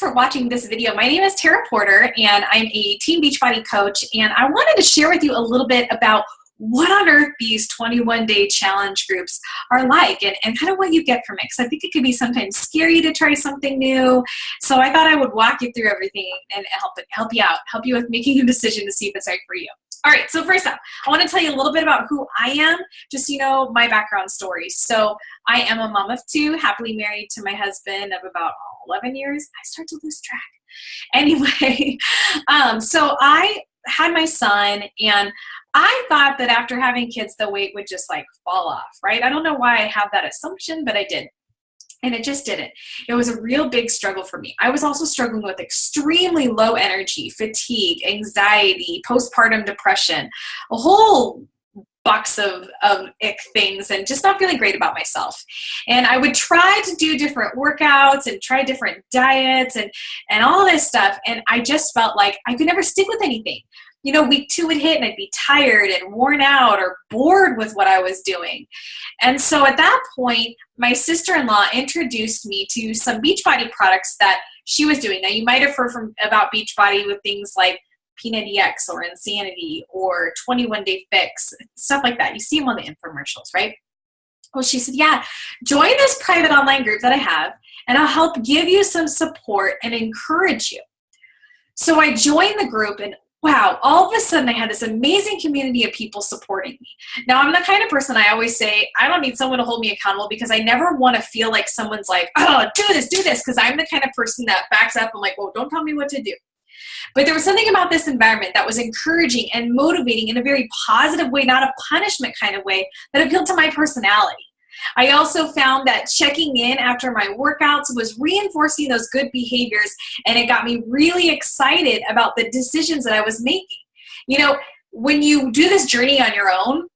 for watching this video. My name is Tara Porter, and I'm a teen Beachbody coach, and I wanted to share with you a little bit about what on earth these 21-day challenge groups are like and kind of what you get from it, because I think it could be sometimes scary to try something new. So I thought I would walk you through everything and help you out, help you with making a decision to see if it's right for you. All right, so first up, I want to tell you a little bit about who I am, just so you know my background story. So I am a mom of two, happily married to my husband of about 11 years. I start to lose track. Anyway, so I had my son, and I thought that after having kids, the weight would just like fall off, right? I don't know why I have that assumption, but I did. And it just didn't. It was a real big struggle for me. I was also struggling with extremely low energy, fatigue, anxiety, postpartum depression, a whole box of ick things, and just not feeling great about myself. And I would try to do different workouts and try different diets and all this stuff. And I just felt like I could never stick with anything. You know, week 2 would hit and I'd be tired and worn out or bored with what I was doing. And so at that point, my sister-in-law introduced me to some Beachbody products that she was doing. Now, you might have heard about Beachbody with things like Peanut EX or Insanity or 21-Day Fix, stuff like that. You see them on the infomercials, right? Well, she said, yeah, join this private online group that I have, and I'll help give you some support and encourage you. So I joined the group, and wow, all of a sudden I had this amazing community of people supporting me. Now, I'm the kind of person, I always say, I don't need someone to hold me accountable, because I never want to feel like someone's like, oh, do this, because I'm the kind of person that backs up. I'm like, well, don't tell me what to do. But there was something about this environment that was encouraging and motivating in a very positive way, not a punishment kind of way, that appealed to my personality. I also found that checking in after my workouts was reinforcing those good behaviors, and it got me really excited about the decisions that I was making. You know, when you do this journey on your own,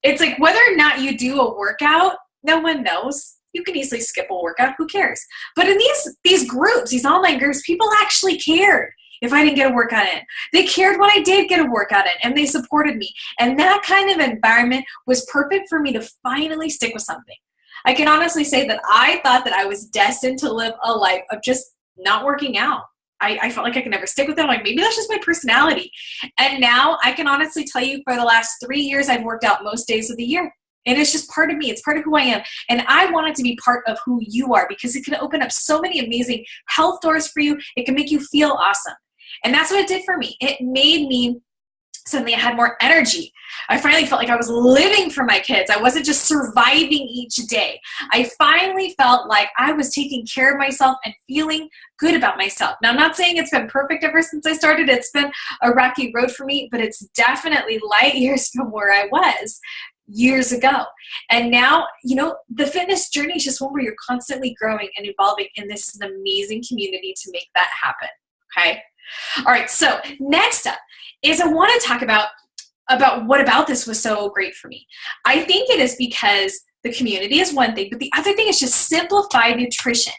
it's like whether or not you do a workout, no one knows. You can easily skip a workout, who cares? But in these groups, these online groups, people actually cared if I didn't get a workout in. They cared when I did get a workout in, and they supported me. And that kind of environment was perfect for me to finally stick with something. I can honestly say that I thought that I was destined to live a life of just not working out. I felt like I could never stick with it. I'm like, maybe that's just my personality. And now I can honestly tell you, for the last 3 years, I've worked out most days of the year. And it's just part of me. It's part of who I am. And I want it to be part of who you are, because it can open up so many amazing health doors for you. It can make you feel awesome. And that's what it did for me. It made me, suddenly I had more energy. I finally felt like I was living for my kids. I wasn't just surviving each day. I finally felt like I was taking care of myself and feeling good about myself. Now, I'm not saying it's been perfect ever since I started. It's been a rocky road for me, but it's definitely light years from where I was years ago. And now, you know, the fitness journey is just one where you're constantly growing and evolving, and this is an amazing community to make that happen, okay? All right, so next up is I want to talk about what about this was so great for me. I think it is because the community is one thing, but the other thing is just simplified nutrition.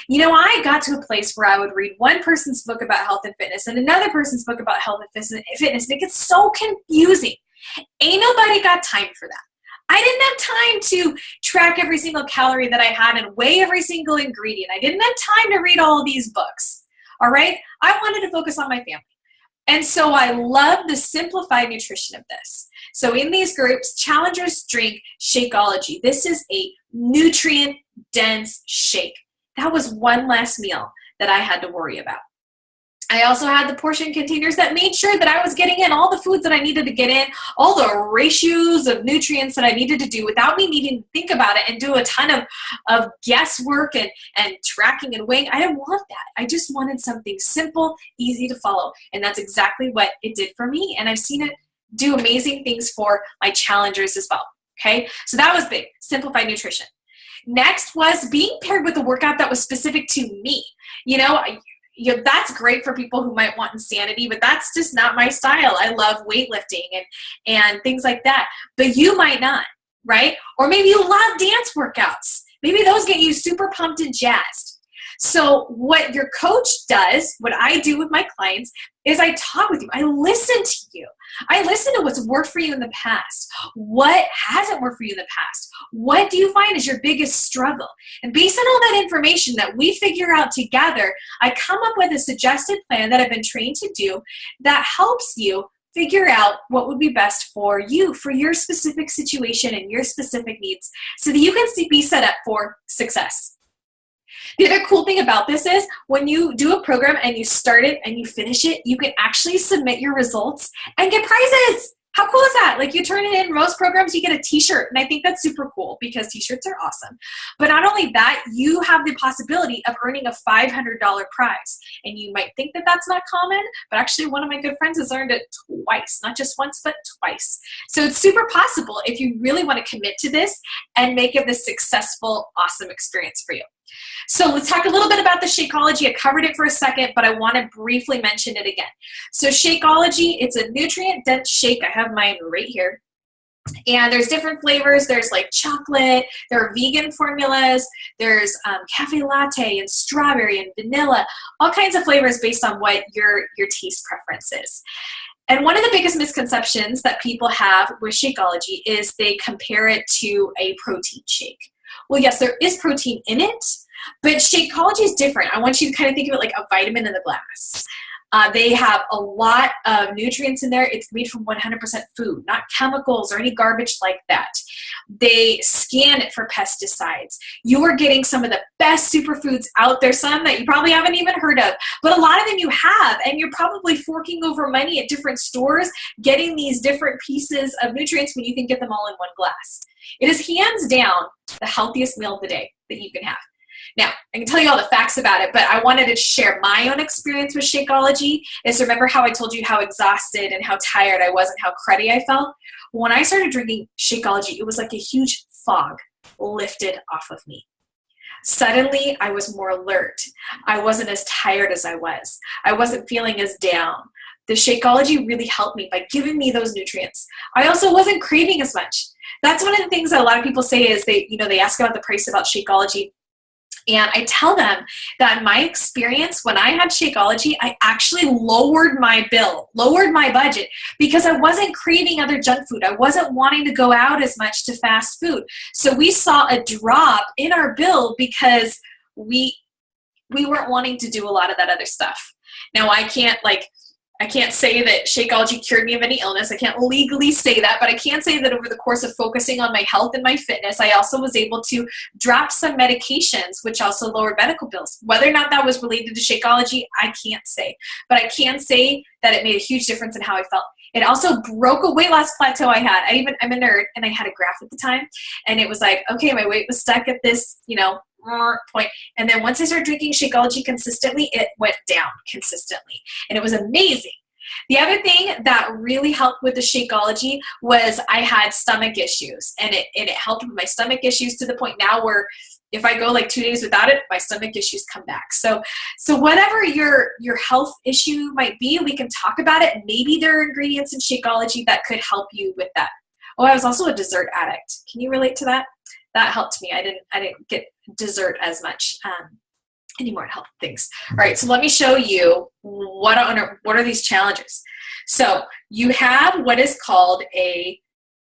You know, I got to a place where I would read one person's book about health and fitness and another person's book about health and fitness, and it gets so confusing. Ain't nobody got time for that. I didn't have time to track every single calorie that I had and weigh every single ingredient. I didn't have time to read all of these books. All right, I wanted to focus on my family. And so I love the simplified nutrition of this. So in these groups, challengers drink Shakeology. This is a nutrient-dense shake. That was one less meal that I had to worry about. I also had the portion containers that made sure that I was getting in all the foods that I needed to get in, all the ratios of nutrients that I needed to do without me needing to think about it and do a ton of guesswork and tracking and weighing. I didn't want that. I just wanted something simple, easy to follow. And that's exactly what it did for me. And I've seen it do amazing things for my challengers as well. Okay, so that was big, simplified nutrition. Next was being paired with a workout that was specific to me. You know, that's great for people who might want Insanity, but that's just not my style. I love weightlifting and things like that, but you might not, right? Or maybe you love dance workouts. Maybe those get you super pumped and jazzed. So what your coach does, what I do with my clients, is I talk with you. I listen to you. I listen to what's worked for you in the past. What hasn't worked for you in the past? What do you find is your biggest struggle? And based on all that information that we figure out together, I come up with a suggested plan that I've been trained to do that helps you figure out what would be best for you, for your specific situation and your specific needs, so that you can be set up for success. The other cool thing about this is when you do a program and you start it and you finish it, you can actually submit your results and get prizes. How cool is that? Like, you turn it in, most programs you get a t-shirt, and I think that's super cool because t-shirts are awesome. But not only that, you have the possibility of earning a $500 prize. And you might think that that's not common, but actually one of my good friends has earned it twice, not just once, but twice. So it's super possible if you really want to commit to this and make it this successful, awesome experience for you. So let's talk a little bit about the Shakeology. I covered it for a second, but I want to briefly mention it again. So Shakeology, it's a nutrient-dense shake. I have mine right here. And there's different flavors. There's like chocolate, there are vegan formulas, there's cafe latte and strawberry and vanilla, all kinds of flavors based on what your taste preference is. And one of the biggest misconceptions that people have with Shakeology is they compare it to a protein shake. Well, yes, there is protein in it, but Shakeology is different. I want you to kind of think of it like a vitamin in the glass. They have a lot of nutrients in there. It's made from 100% food, not chemicals or any garbage like that. They scan it for pesticides. You are getting some of the best superfoods out there, some that you probably haven't even heard of, but a lot of them you have, and you're probably forking over money at different stores getting these different pieces of nutrients when you can get them all in one glass. It is hands down the healthiest meal of the day that you can have. Now, I can tell you all the facts about it, but I wanted to share my own experience with Shakeology. Remember how I told you how exhausted and how tired I was and how cruddy I felt? When I started drinking Shakeology, it was like a huge fog lifted off of me. Suddenly, I was more alert. I wasn't as tired as I was. I wasn't feeling as down. The Shakeology really helped me by giving me those nutrients. I also wasn't craving as much. That's one of the things that a lot of people say is they ask about the price about Shakeology. And I tell them that in my experience, when I had Shakeology, I actually lowered my bill, lowered my budget, because I wasn't craving other junk food. I wasn't wanting to go out as much to fast food. So we saw a drop in our bill because we weren't wanting to do a lot of that other stuff. Now, I can't say that Shakeology cured me of any illness. I can't legally say that, but I can say that over the course of focusing on my health and my fitness, I also was able to drop some medications, which also lowered medical bills. Whether or not that was related to Shakeology, I can't say. But I can say that it made a huge difference in how I felt. It also broke a weight loss plateau I had. I'm a nerd, and I had a graph at the time, and it was like, okay, my weight was stuck at this, point. And then once I started drinking Shakeology consistently, it went down consistently. And it was amazing. The other thing that really helped with the Shakeology was I had stomach issues. And it helped with my stomach issues to the point now where if I go like 2 days without it, my stomach issues come back. So whatever your health issue might be, we can talk about it. Maybe there are ingredients in Shakeology that could help you with that. Oh, I was also a dessert addict. Can you relate to that? That helped me. I didn't get dessert as much anymore. It helped things. All right, so let me show you what are these challenges. So you have what is called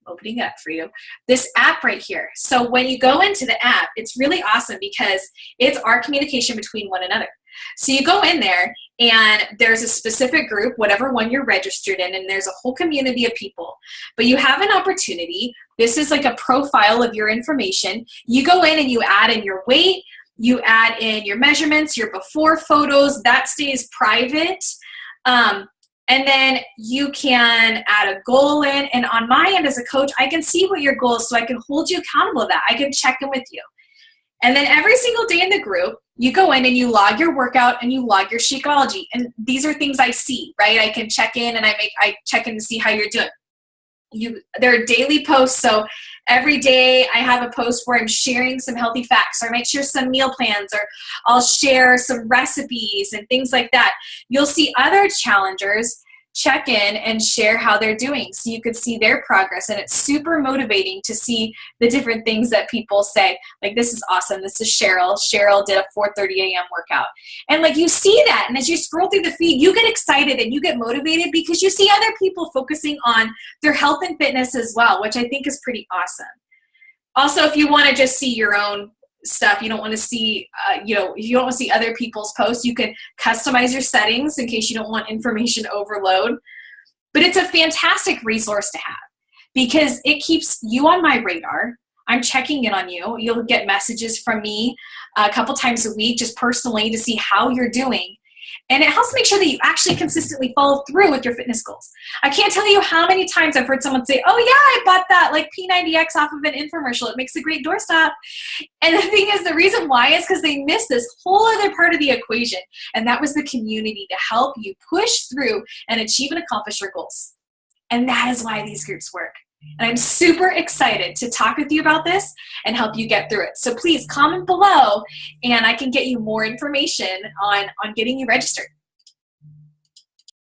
opening it up for you, this app right here. So when you go into the app, it's really awesome because it's our communication between one another. So you go in there and there's a specific group, whatever one you're registered in, and there's a whole community of people. But you have an opportunity. This is like a profile of your information. You go in and you add in your weight, you add in your measurements, your before photos, that stays private. And then you can add a goal in. And on my end as a coach, I can see what your goal is so I can hold you accountable to that. I can check in with you. And then every single day in the group, you go in and you log your workout and you log your Shakeology. And these are things I see, right? I can check in and I check in to see how you're doing. There are daily posts. So every day I have a post where I'm sharing some healthy facts, or I might share some meal plans, or I'll share some recipes and things like that. You'll see other challengers check in and share how they're doing so you could see their progress. And it's super motivating to see the different things that people say. Like, this is awesome. This is Cheryl. Cheryl did a 4:30 a.m. workout. And like, you see that. And as you scroll through the feed, you get excited and you get motivated because you see other people focusing on their health and fitness as well, which I think is pretty awesome. Also, if you want to just see your own stuff, you don't want to see, if you don't want to see other people's posts, you can customize your settings in case you don't want information overload. But it's a fantastic resource to have because it keeps you on my radar. I'm checking in on you. You'll get messages from me a couple times a week, just personally, to see how you're doing. And it helps make sure that you actually consistently follow through with your fitness goals. I can't tell you how many times I've heard someone say, oh yeah, I bought that like P90X off of an infomercial. It makes a great doorstop. And the thing is, the reason why is because they missed this whole other part of the equation. And that was the community to help you push through and achieve and accomplish your goals. And that is why these groups work. And I'm super excited to talk with you about this and help you get through it. So please comment below and I can get you more information on getting you registered.